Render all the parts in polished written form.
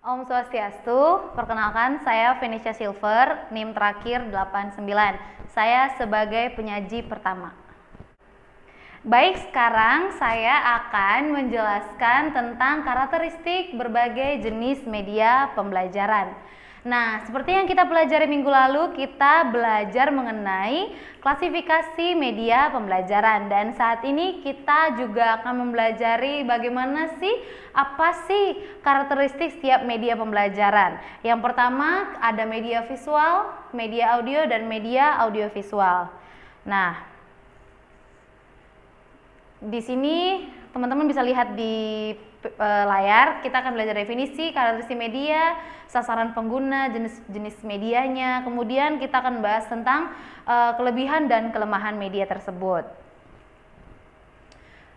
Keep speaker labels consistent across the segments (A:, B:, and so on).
A: Om Swastiastu, perkenalkan saya Venetia Silver, NIM terakhir 89. Saya sebagai penyaji pertama. Baik, sekarang saya akan menjelaskan tentang karakteristik berbagai jenis media pembelajaran. Nah, seperti yang kita pelajari minggu lalu, kita belajar mengenai klasifikasi media pembelajaran, dan saat ini kita juga akan mempelajari apa sih karakteristik setiap media pembelajaran. Yang pertama ada media visual, media audio, dan media audiovisual. Nah, di sini teman-teman bisa lihat di layar, kita akan belajar definisi, karakteristik media, sasaran pengguna, jenis-jenis medianya, kemudian kita akan bahas tentang kelebihan dan kelemahan media tersebut.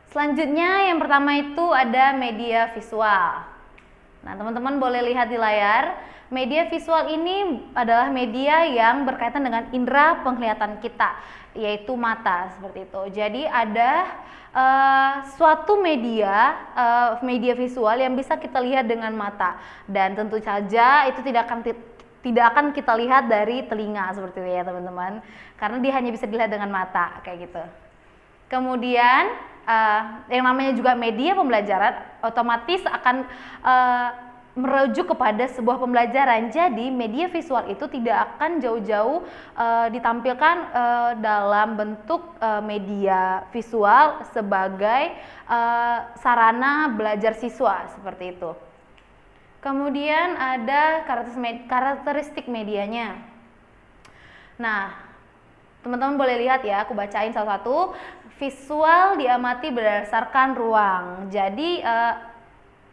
A: Selanjutnya yang pertama itu ada media visual. Nah, teman-teman boleh lihat di layar, media visual ini adalah media yang berkaitan dengan indera penglihatan kita, yaitu mata, seperti itu. Jadi ada suatu media visual yang bisa kita lihat dengan mata, dan tentu saja itu tidak akan kita lihat dari telinga, seperti itu ya teman-teman, karena dia hanya bisa dilihat dengan mata, kayak gitu. Kemudian yang namanya juga media pembelajaran otomatis akan merujuk kepada sebuah pembelajaran. Jadi media visual itu tidak akan jauh-jauh ditampilkan dalam bentuk media visual sebagai sarana belajar siswa, seperti itu. Kemudian ada karakteristik medianya. Nah, teman-teman boleh lihat ya, aku bacain satu-satu. Visual diamati berdasarkan ruang. Jadi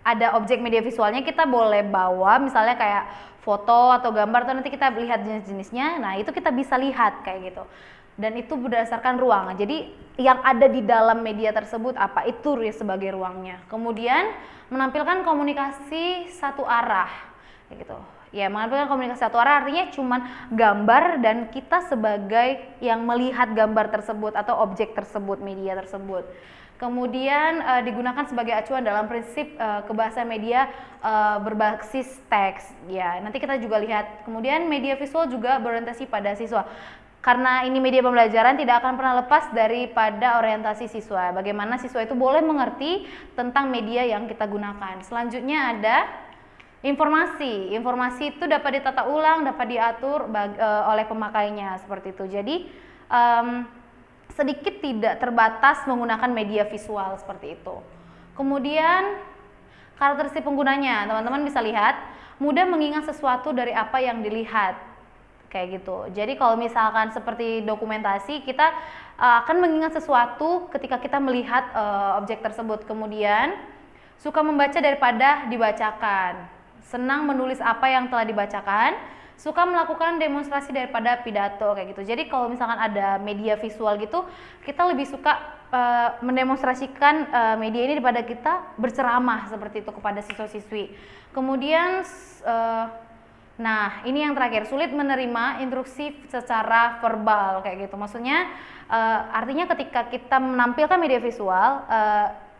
A: ada objek media visualnya, kita boleh bawa misalnya kayak foto atau gambar, atau nanti kita lihat jenis-jenisnya. Nah, itu kita bisa lihat kayak gitu. Dan itu berdasarkan ruang. Jadi yang ada di dalam media tersebut apa itu sebagai ruangnya. Kemudian menampilkan komunikasi satu arah kayak gitu. Ya, menampilkan komunikasi satu arah artinya cuman gambar dan kita sebagai yang melihat gambar tersebut atau objek tersebut, media tersebut. Kemudian digunakan sebagai acuan dalam prinsip kebahasaan media berbasis teks. Ya, nanti kita juga lihat. Kemudian media visual juga berorientasi pada siswa. Karena ini media pembelajaran, tidak akan pernah lepas daripada orientasi siswa. Bagaimana siswa itu boleh mengerti tentang media yang kita gunakan. Selanjutnya ada informasi. Informasi itu dapat ditata ulang, dapat diatur oleh pemakainya, seperti itu. Jadi sedikit tidak terbatas menggunakan media visual, seperti itu. Kemudian karakteristik penggunanya, teman-teman bisa lihat, mudah mengingat sesuatu dari apa yang dilihat, kayak gitu. Jadi kalau misalkan seperti dokumentasi, kita akan mengingat sesuatu ketika kita melihat objek tersebut. Kemudian suka membaca daripada dibacakan, senang menulis apa yang telah dibacakan, suka melakukan demonstrasi daripada pidato, kayak gitu. Jadi kalau misalkan ada media visual gitu, kita lebih suka mendemonstrasikan media ini daripada kita berceramah, seperti itu, kepada siswa-siswi. Kemudian nah, ini yang terakhir, sulit menerima instruksi secara verbal, kayak gitu. Maksudnya artinya ketika kita menampilkan media visual,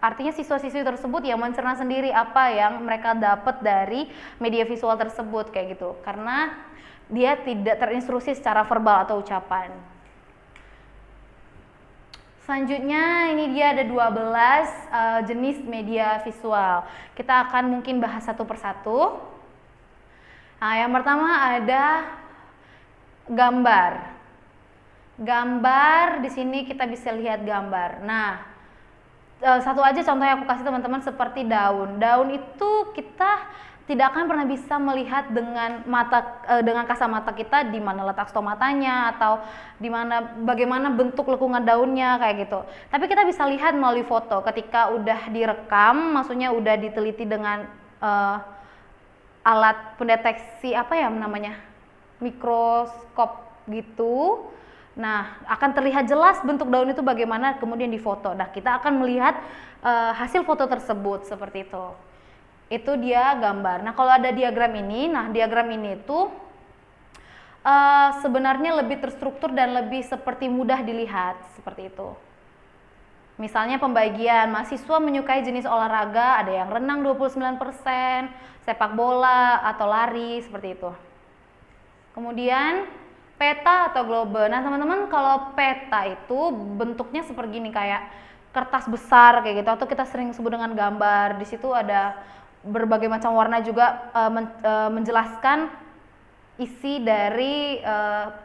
A: artinya siswa-siswi tersebut yang mencerna sendiri apa yang mereka dapat dari media visual tersebut, kayak gitu. Karena dia tidak terinstruksi secara verbal atau ucapan. Selanjutnya ini dia ada 12 jenis media visual. Kita akan mungkin bahas satu persatu. Nah, yang pertama ada gambar. Gambar, di sini kita bisa lihat gambar. Nah, satu aja contoh yang aku kasih teman-teman seperti daun. Daun itu kita tidak akan pernah bisa melihat dengan dengan kasat mata kita di mana letak stomatanya atau bagaimana bentuk lekungan daunnya, kayak gitu. Tapi kita bisa lihat melalui foto ketika udah direkam, maksudnya udah diteliti dengan alat pendeteksi mikroskop gitu. Nah, akan terlihat jelas bentuk daun itu bagaimana kemudian difoto. Nah, kita akan melihat hasil foto tersebut, seperti itu. Itu dia gambar. Nah, kalau ada diagram ini, diagram ini itu sebenarnya lebih terstruktur dan lebih seperti mudah dilihat, seperti itu. Misalnya pembagian, mahasiswa menyukai jenis olahraga, ada yang renang 29%, sepak bola atau lari, seperti itu. Kemudian peta atau globe. Nah teman-teman, kalau peta itu bentuknya seperti ini, kayak kertas besar kayak gitu, atau kita sering sebut dengan gambar. Di situ ada berbagai macam warna juga, menjelaskan isi dari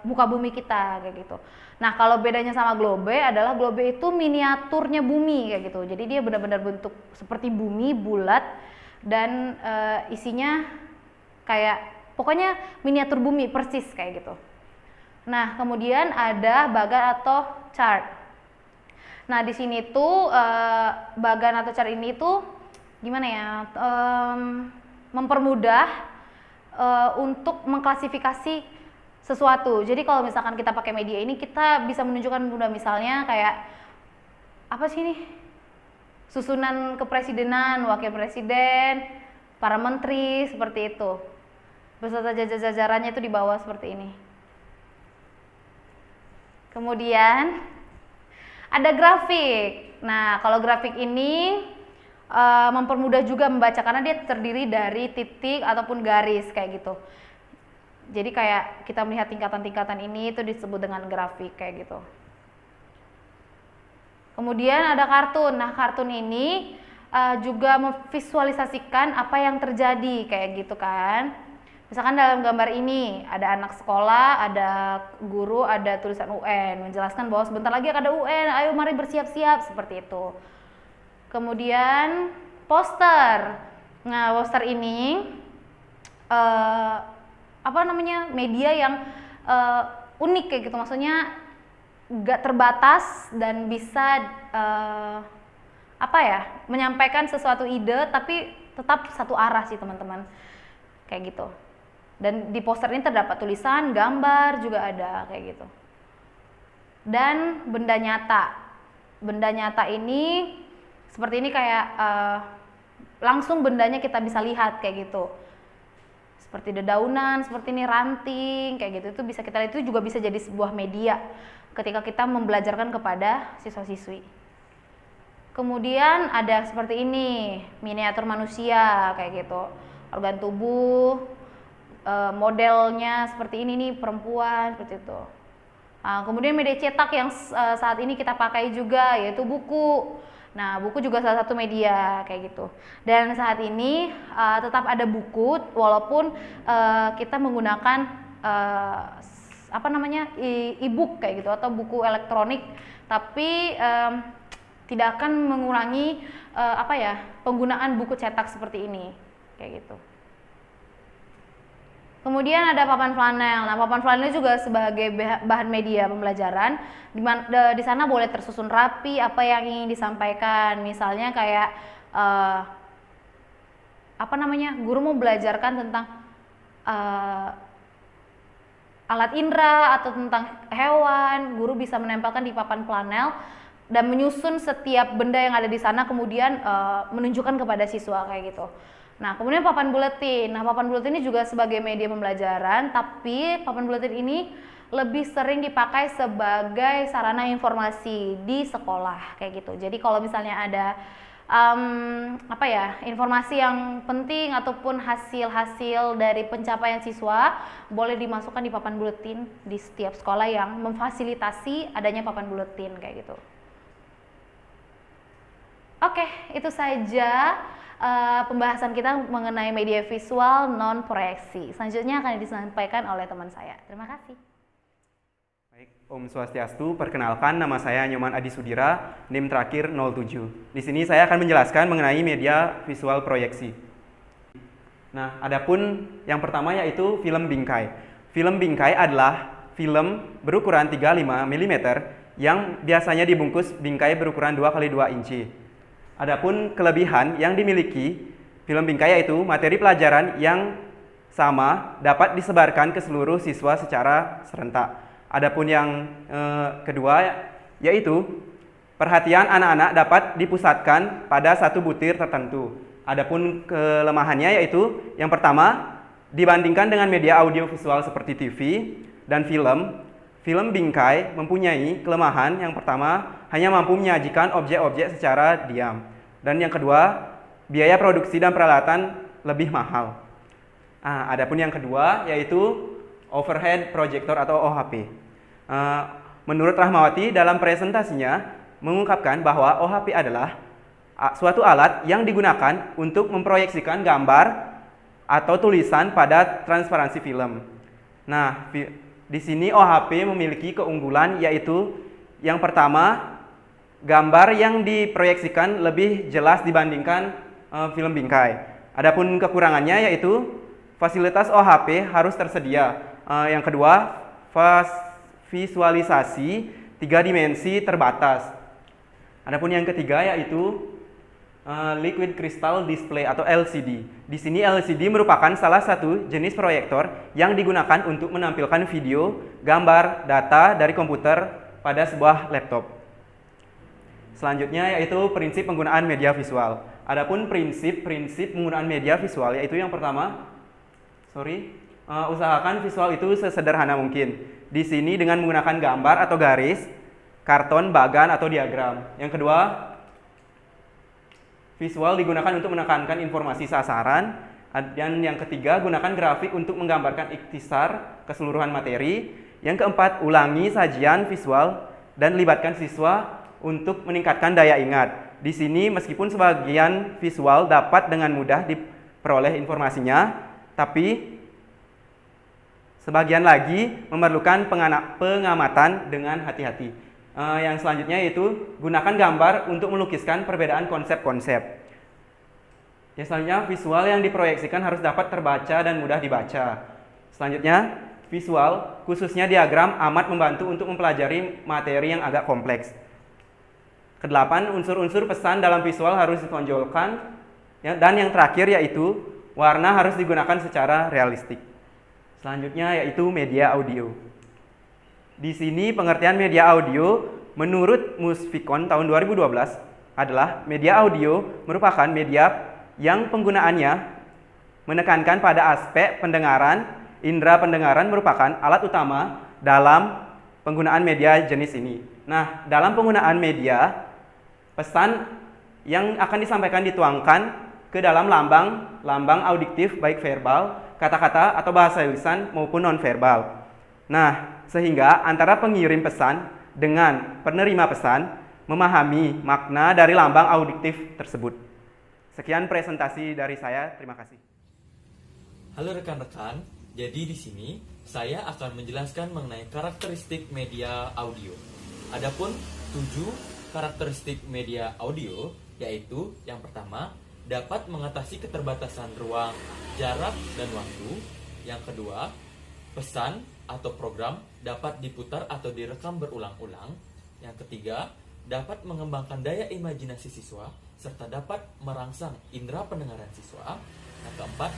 A: muka bumi kita kayak gitu. Nah kalau bedanya sama globe adalah globe itu miniaturnya bumi kayak gitu. Jadi dia benar-benar bentuk seperti bumi, bulat, dan isinya kayak pokoknya miniatur bumi persis kayak gitu. Nah kemudian ada bagan atau chart. Nah di sini tuh bagan atau chart ini tuh gimana ya, mempermudah untuk mengklasifikasi sesuatu. Jadi kalau misalkan kita pakai media ini, kita bisa menunjukkan mudah, misalnya kayak apa sih nih, susunan kepresidenan, wakil presiden, para menteri, seperti itu beserta jajarannya itu di bawah seperti ini. Kemudian ada grafik. Nah kalau grafik ini mempermudah juga membaca karena dia terdiri dari titik ataupun garis kayak gitu. Jadi kayak kita melihat tingkatan-tingkatan ini itu disebut dengan grafik kayak gitu. Kemudian ada kartun. Nah kartun ini juga memvisualisasikan apa yang terjadi kayak gitu kan. Misalkan dalam gambar ini ada anak sekolah, ada guru, ada tulisan UN menjelaskan bahwa sebentar lagi akan ada UN, ayo mari bersiap-siap, seperti itu. Kemudian poster. Nah poster ini media yang unik kayak gitu, maksudnya gak terbatas dan bisa menyampaikan sesuatu ide tapi tetap satu arah sih teman-teman kayak gitu. Dan di poster ini terdapat tulisan, gambar juga ada kayak gitu. Dan benda nyata. Benda nyata ini seperti ini, kayak langsung bendanya kita bisa lihat kayak gitu. Seperti dedaunan, seperti ini ranting kayak gitu, itu bisa kita lihat, itu juga bisa jadi sebuah media ketika kita membelajarkan kepada siswa-siswi. Kemudian ada seperti ini, miniatur manusia kayak gitu, organ tubuh, modelnya seperti ini nih, perempuan seperti itu. Nah, kemudian media cetak yang saat ini kita pakai juga yaitu buku. Nah, buku juga salah satu media kayak gitu. Dan saat ini tetap ada buku walaupun kita menggunakan e-book kayak gitu atau buku elektronik, tapi tidak akan mengurangi penggunaan buku cetak seperti ini kayak gitu. Kemudian ada papan flanel. Nah, papan flanel juga sebagai bahan media pembelajaran. Di sana boleh tersusun rapi apa yang ingin disampaikan. Misalnya kayak guru mau belajarkan tentang alat indera atau tentang hewan, guru bisa menempelkan di papan flanel dan menyusun setiap benda yang ada di sana, kemudian menunjukkan kepada siswa kayak gitu. Nah, kemudian papan buletin. Nah, papan buletin ini juga sebagai media pembelajaran, tapi papan buletin ini lebih sering dipakai sebagai sarana informasi di sekolah kayak gitu. Jadi kalau misalnya ada informasi yang penting ataupun hasil-hasil dari pencapaian siswa, boleh dimasukkan di papan buletin di setiap sekolah yang memfasilitasi adanya papan buletin kayak gitu. Oke, itu saja pembahasan kita mengenai media visual non-proyeksi. Selanjutnya akan disampaikan oleh teman saya. Terima kasih.
B: Baik, Om Swastiastu, perkenalkan nama saya Nyoman Adi Sudira, NIM terakhir 07. Di sini saya akan menjelaskan mengenai media visual proyeksi. Nah, adapun yang pertama yaitu film bingkai. Film bingkai adalah film berukuran 35 mm yang biasanya dibungkus bingkai berukuran 2x2 inci. Adapun kelebihan yang dimiliki film bingkai yaitu materi pelajaran yang sama dapat disebarkan ke seluruh siswa secara serentak. Adapun yang kedua yaitu perhatian anak-anak dapat dipusatkan pada satu butir tertentu. Adapun kelemahannya yaitu yang pertama, dibandingkan dengan media audio visual seperti TV dan film film bingkai mempunyai kelemahan. Yang pertama, hanya mampu menyajikan objek-objek secara diam. Dan yang kedua, biaya produksi dan peralatan lebih mahal. Adapun yang kedua yaitu overhead projector atau OHP. Menurut Rahmawati dalam presentasinya mengungkapkan bahwa OHP adalah suatu alat yang digunakan untuk memproyeksikan gambar atau tulisan pada transparansi film. Nah, di sini OHP memiliki keunggulan yaitu yang pertama, gambar yang diproyeksikan lebih jelas dibandingkan film bingkai. Adapun kekurangannya yaitu fasilitas OHP harus tersedia. Yang kedua, visualisasi 3 dimensi terbatas. Adapun yang ketiga yaitu liquid crystal display atau LCD. Di sini LCD merupakan salah satu jenis proyektor yang digunakan untuk menampilkan video, gambar, data dari komputer pada sebuah laptop. Selanjutnya yaitu prinsip penggunaan media visual. Adapun prinsip penggunaan media visual yaitu yang pertama, usahakan visual itu sesederhana mungkin. Di sini dengan menggunakan gambar atau garis, karton, bagan atau diagram. Yang kedua, visual digunakan untuk menekankan informasi sasaran. Dan yang ketiga, gunakan grafik untuk menggambarkan ikhtisar keseluruhan materi. Yang keempat, ulangi sajian visual dan libatkan siswa untuk meningkatkan daya ingat. Di sini meskipun sebagian visual dapat dengan mudah diperoleh informasinya, tapi sebagian lagi memerlukan pengamatan dengan hati-hati. Yang selanjutnya yaitu gunakan gambar untuk melukiskan perbedaan konsep-konsep. Yang selanjutnya, visual yang diproyeksikan harus dapat terbaca dan mudah dibaca. Selanjutnya, visual, khususnya diagram, amat membantu untuk mempelajari materi yang agak kompleks. Kedelapan, unsur-unsur pesan dalam visual harus ditonjolkan. Dan yang terakhir yaitu warna harus digunakan secara realistik. Selanjutnya yaitu media audio. Di sini pengertian media audio menurut Musfikon tahun 2012 adalah media audio merupakan media yang penggunaannya menekankan pada aspek pendengaran. Indera pendengaran merupakan alat utama dalam penggunaan media jenis ini. Nah, dalam penggunaan media, pesan yang akan disampaikan dituangkan ke dalam lambang audiktif baik verbal, kata-kata atau bahasa lisan maupun nonverbal. Nah, sehingga antara pengirim pesan dengan penerima pesan memahami makna dari lambang audiktif tersebut. Sekian presentasi dari saya, terima kasih.
C: Halo rekan-rekan, jadi di sini saya akan menjelaskan mengenai karakteristik media audio. Adapun 7 karakteristik media audio yaitu yang pertama, dapat mengatasi keterbatasan ruang, jarak, dan waktu. Yang kedua, pesan atau program dapat diputar atau direkam berulang-ulang. Yang ketiga, dapat mengembangkan daya imajinasi siswa serta dapat merangsang indera pendengaran siswa. Yang keempat,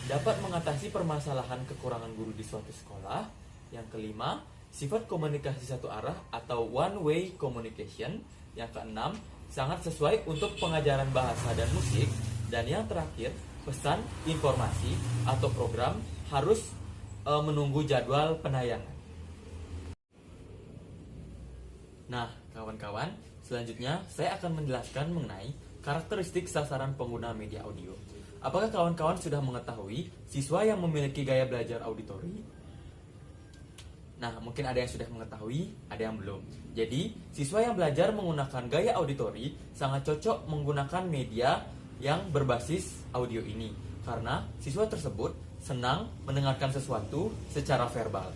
C: dapat mengatasi permasalahan kekurangan guru di suatu sekolah. Yang kelima, sifat komunikasi satu arah atau one way communication. Yang keenam, sangat sesuai untuk pengajaran bahasa dan musik. Dan yang terakhir, pesan, informasi atau program harus menunggu jadwal penayangan. Nah, kawan-kawan, selanjutnya saya akan menjelaskan mengenai karakteristik sasaran pengguna media audio. Apakah kawan-kawan sudah mengetahui siswa yang memiliki gaya belajar auditori? Nah, mungkin ada yang sudah mengetahui, ada yang belum. Jadi, siswa yang belajar menggunakan gaya auditori sangat cocok menggunakan media yang berbasis audio ini, karena siswa tersebut senang mendengarkan sesuatu secara verbal.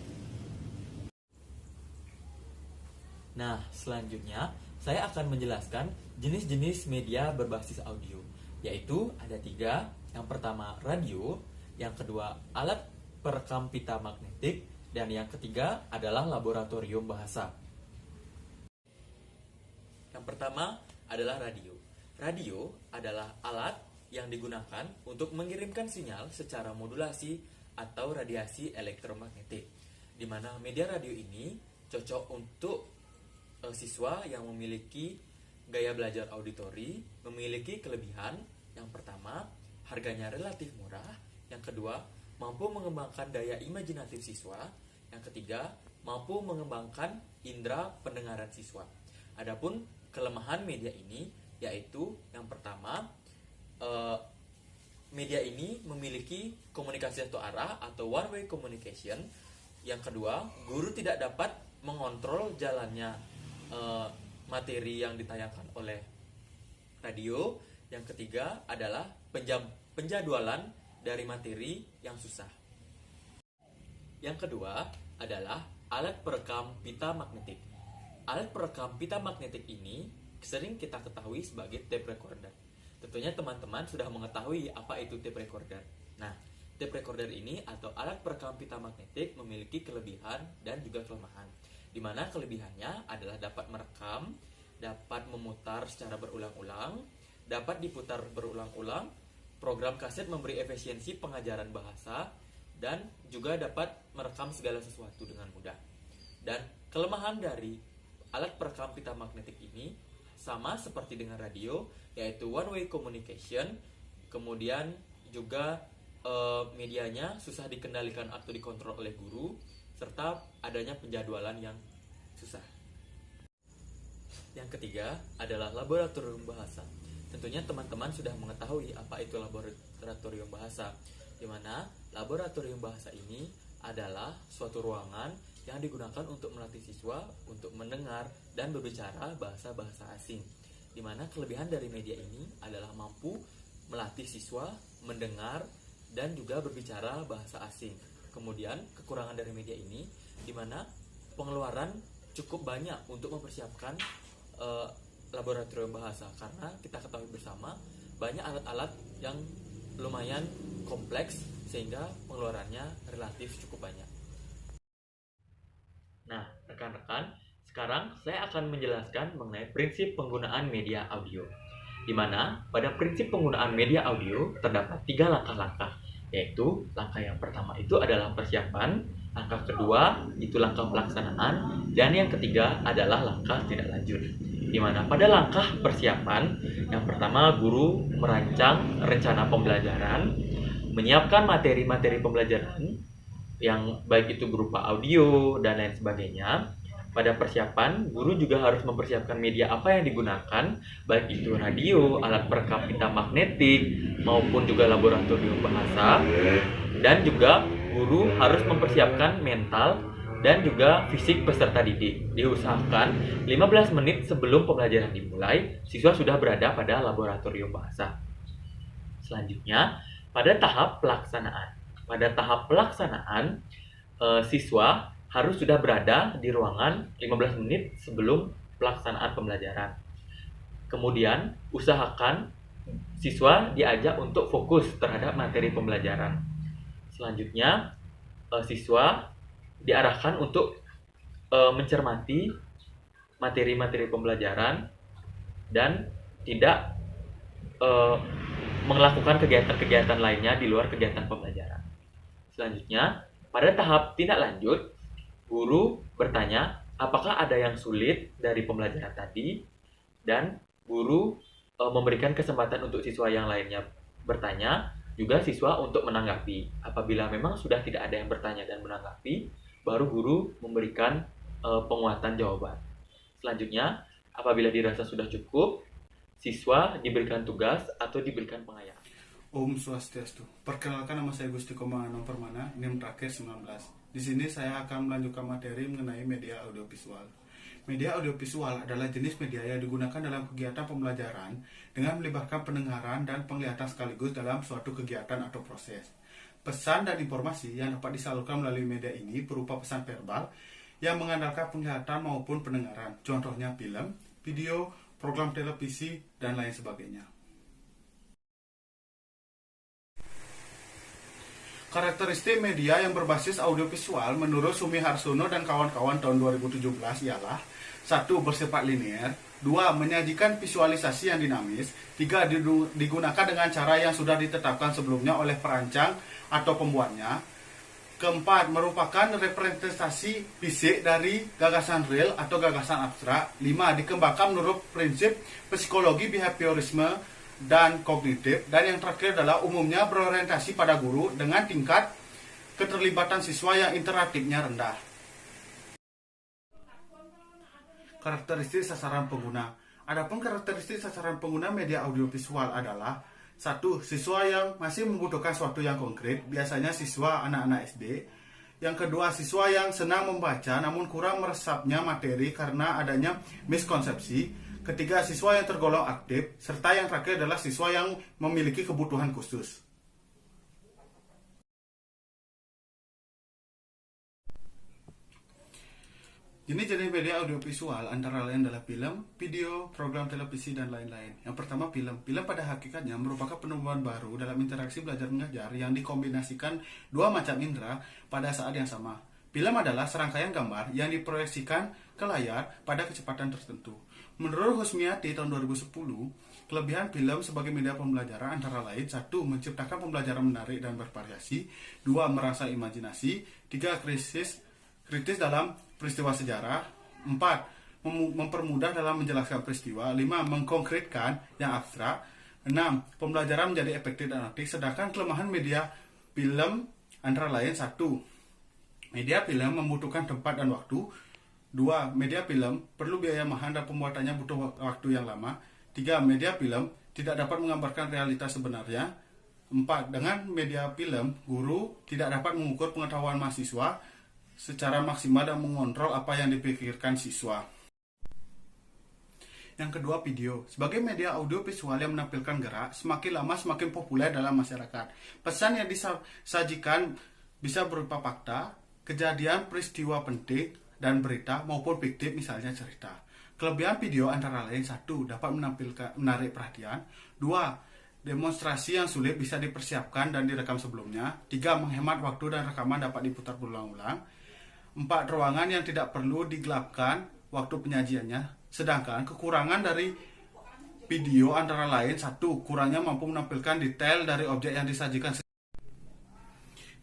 C: Nah, selanjutnya saya akan menjelaskan jenis-jenis media berbasis audio, yaitu ada 3. Yang pertama radio, yang kedua alat perekam pita magnetik, dan yang ketiga adalah laboratorium bahasa. Yang pertama adalah radio. Radio adalah alat yang digunakan untuk mengirimkan sinyal secara modulasi atau radiasi elektromagnetik, di mana media radio ini cocok untuk siswa yang memiliki gaya belajar auditori. Memiliki kelebihan, yang pertama, harganya relatif murah. Yang kedua, mampu mengembangkan daya imajinatif siswa. Yang ketiga, mampu mengembangkan indera pendengaran siswa. Adapun kelemahan media ini yaitu yang pertama, media ini memiliki komunikasi satu arah atau one way communication. Yang kedua, guru tidak dapat mengontrol jalannya materi yang ditayangkan oleh radio. Yang ketiga adalah penjadwalan dari materi yang susah. Yang kedua adalah alat perekam pita magnetik. Alat perekam pita magnetik ini sering kita ketahui sebagai tape recorder. Tentunya teman-teman sudah mengetahui apa itu tape recorder. Nah, tape recorder ini atau alat perekam pita magnetik memiliki kelebihan dan juga kelemahan. Di mana kelebihannya adalah dapat merekam, dapat memutar secara berulang-ulang, dapat diputar berulang-ulang, program kaset memberi efisiensi pengajaran bahasa, dan juga dapat merekam segala sesuatu dengan mudah. Dan kelemahan dari alat perekam pita magnetik ini sama seperti dengan radio, yaitu one way communication, kemudian juga medianya susah dikendalikan atau dikontrol oleh guru, serta adanya penjadwalan yang susah. Yang ketiga adalah laboratorium bahasa. Tentunya teman-teman sudah mengetahui apa itu laboratorium bahasa, di mana laboratorium bahasa ini adalah suatu ruangan yang digunakan untuk melatih siswa untuk mendengar dan berbicara bahasa-bahasa asing. Di mana kelebihan dari media ini adalah mampu melatih siswa mendengar dan juga berbicara bahasa asing. Kemudian kekurangan dari media ini di mana pengeluaran cukup banyak untuk mempersiapkan laboratorium bahasa, karena kita ketahui bersama banyak alat-alat yang lumayan kompleks sehingga pengeluarannya relatif cukup banyak. Nah, rekan-rekan, sekarang saya akan menjelaskan mengenai prinsip penggunaan media audio, di mana pada prinsip penggunaan media audio terdapat 3 langkah-langkah, yaitu langkah yang pertama itu adalah persiapan, langkah kedua itu langkah pelaksanaan, dan yang ketiga adalah langkah tindak lanjut. Di mana pada langkah persiapan, yang pertama guru merancang rencana pembelajaran, menyiapkan materi-materi pembelajaran yang baik itu berupa audio dan lain sebagainya. Pada persiapan, guru juga harus mempersiapkan media apa yang digunakan, baik itu radio, alat perekam pita magnetik, maupun juga laboratorium bahasa. Dan juga guru harus mempersiapkan mental dan juga fisik peserta didik. Diusahakan 15 menit sebelum pembelajaran dimulai, siswa sudah berada pada laboratorium bahasa. Selanjutnya, pada tahap pelaksanaan. Pada tahap pelaksanaan, siswa harus sudah berada di ruangan 15 menit sebelum pelaksanaan pembelajaran. Kemudian, usahakan siswa diajak untuk fokus terhadap materi pembelajaran. Selanjutnya, siswa diarahkan untuk mencermati materi-materi pembelajaran dan tidak melakukan kegiatan-kegiatan lainnya di luar kegiatan pembelajaran. Selanjutnya, pada tahap tindak lanjut, guru bertanya apakah ada yang sulit dari pembelajaran tadi, dan guru memberikan kesempatan untuk siswa yang lainnya bertanya, juga siswa untuk menanggapi. Apabila memang sudah tidak ada yang bertanya dan menanggapi, baru guru memberikan penguatan jawaban. Selanjutnya, apabila dirasa sudah cukup, siswa diberikan tugas atau diberikan pengayaan.
D: Om Swastiastu. Perkenalkan, nama saya Gusti Komanganom Permana, NIM terakhir 19. Di sini saya akan melanjutkan materi mengenai media audiovisual. Media audiovisual adalah jenis media yang digunakan dalam kegiatan pembelajaran dengan melibatkan pendengaran dan penglihatan sekaligus dalam suatu kegiatan atau proses. Pesan dan informasi yang dapat disalurkan melalui media ini berupa pesan verbal yang mengandalkan penglihatan maupun pendengaran. Contohnya film, video, program televisi, dan lain sebagainya. Karakteristik media yang berbasis audiovisual menurut Sumi Harsono dan kawan-kawan tahun 2017 ialah 1. Bersifat linear, 2. Menyajikan visualisasi yang dinamis, 3. Digunakan dengan cara yang sudah ditetapkan sebelumnya oleh perancang atau pembuatnya, 4. Merupakan representasi fisik dari gagasan real atau gagasan abstrak, 5. Dikembangkan menurut prinsip psikologi behaviorisme dan kognitif, dan yang terakhir adalah umumnya berorientasi pada guru dengan tingkat keterlibatan siswa yang interaktifnya rendah. karakteristik sasaran pengguna. Adapun karakteristik sasaran pengguna media audiovisual adalah: 1. Siswa yang masih membutuhkan sesuatu yang konkret, biasanya siswa anak-anak SD. Yang kedua, siswa yang senang membaca namun kurang meresapnya materi karena adanya miskonsepsi. Ketiga, siswa yang tergolong aktif. Serta yang terakhir adalah siswa yang memiliki kebutuhan khusus. Jenis-jenis media audiovisual antara lain adalah film, video, program televisi, dan lain-lain. Yang pertama, film. Film pada hakikatnya merupakan penemuan baru dalam interaksi belajar mengajar yang dikombinasikan dua macam indera pada saat yang sama. Film adalah serangkaian gambar yang diproyeksikan ke layar pada kecepatan tertentu. Menurut Husmiati tahun 2010, kelebihan film sebagai media pembelajaran antara lain: 1. Menciptakan pembelajaran menarik dan bervariasi. 2. Merangsang imajinasi. 3. Kritis dalam peristiwa sejarah. 4. Mempermudah dalam menjelaskan peristiwa. 5. Mengkonkretkan yang abstrak. 6. Pembelajaran menjadi efektif dan aktif. Sedangkan kelemahan media film antara lain: 1. Media film membutuhkan tempat dan waktu. 2. Media film perlu biaya mahal dan pembuatannya butuh waktu yang lama. 3. Media film tidak dapat menggambarkan realitas sebenarnya. 4. Dengan media film, guru tidak dapat mengukur pengetahuan mahasiswa secara maksimal dan mengontrol apa yang dipikirkan siswa. Yang kedua, video. Sebagai media audiovisual yang menampilkan gerak, semakin lama semakin populer dalam masyarakat. Pesan yang disajikan bisa berupa fakta, kejadian, peristiwa penting, dan berita maupun fiktif, misalnya cerita. Kelebihan video antara lain: 1. Dapat menarik perhatian. 2. Demonstrasi yang sulit bisa dipersiapkan dan direkam sebelumnya. 3. Menghemat waktu dan rekaman dapat diputar berulang-ulang. 4. Ruangan yang tidak perlu digelapkan waktu penyajiannya. Sedangkan kekurangan dari video antara lain: 1. Kurangnya mampu menampilkan detail dari objek yang disajikan.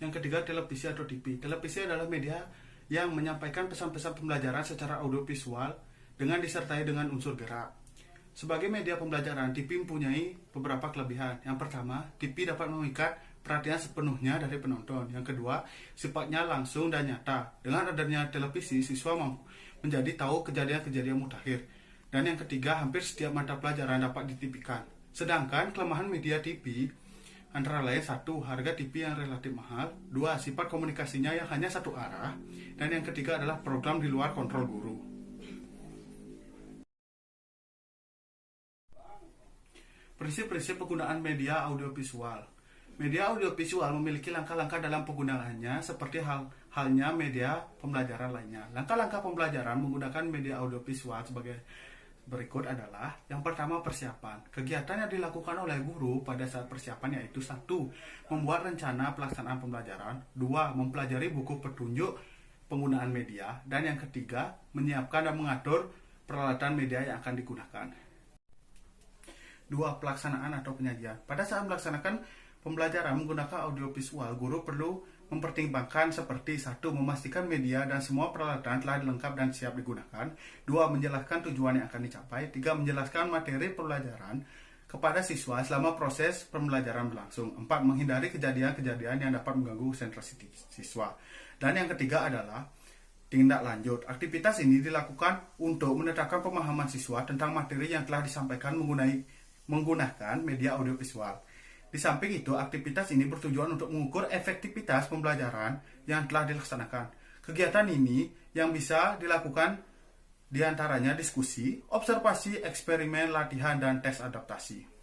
D: Yang ketiga, televisi atau TV. Televisi adalah media yang menyampaikan pesan-pesan pembelajaran secara audiovisual dengan disertai dengan unsur gerak. Sebagai media pembelajaran, TV mempunyai beberapa kelebihan. Yang pertama, TV dapat mengikat perhatian sepenuhnya dari penonton. Yang kedua, sifatnya langsung dan nyata. Dengan adanya televisi, siswa menjadi tahu kejadian-kejadian mutakhir. Dan yang ketiga, hampir setiap mata pelajaran dapat ditipikan. Sedangkan kelemahan media TV antara lain: 1. Harga TV yang relatif mahal. 2. Sifat komunikasinya yang hanya satu arah. Dan yang ketiga adalah program di luar kontrol guru. Prinsip-prinsip penggunaan media audiovisual. Media audiovisual memiliki langkah-langkah dalam penggunaannya seperti halnya media pembelajaran lainnya. Langkah-langkah pembelajaran menggunakan media audiovisual sebagai berikut adalah: yang pertama, persiapan. Kegiatan yang dilakukan oleh guru pada saat persiapan yaitu: 1. Membuat rencana pelaksanaan pembelajaran. 2. Mempelajari buku petunjuk penggunaan media. Dan yang ketiga, menyiapkan dan mengatur peralatan media yang akan digunakan. 2. Pelaksanaan atau penyajian. Pada saat melaksanakan pembelajaran menggunakan audiovisual, guru perlu mempertimbangkan seperti: 1. Memastikan media dan semua peralatan telah lengkap dan siap digunakan. 2. Menjelaskan tujuan yang akan dicapai. 3. Menjelaskan materi pembelajaran kepada siswa selama proses pembelajaran berlangsung. 4. Menghindari kejadian-kejadian yang dapat mengganggu konsentrasi siswa. Dan yang ketiga adalah tindak lanjut. Aktivitas ini dilakukan untuk menetapkan pemahaman siswa tentang materi yang telah disampaikan menggunakan media audiovisual. Di samping itu, aktivitas ini bertujuan untuk mengukur efektivitas pembelajaran yang telah dilaksanakan. Kegiatan ini yang bisa dilakukan diantaranya diskusi, observasi, eksperimen, latihan, dan tes adaptasi.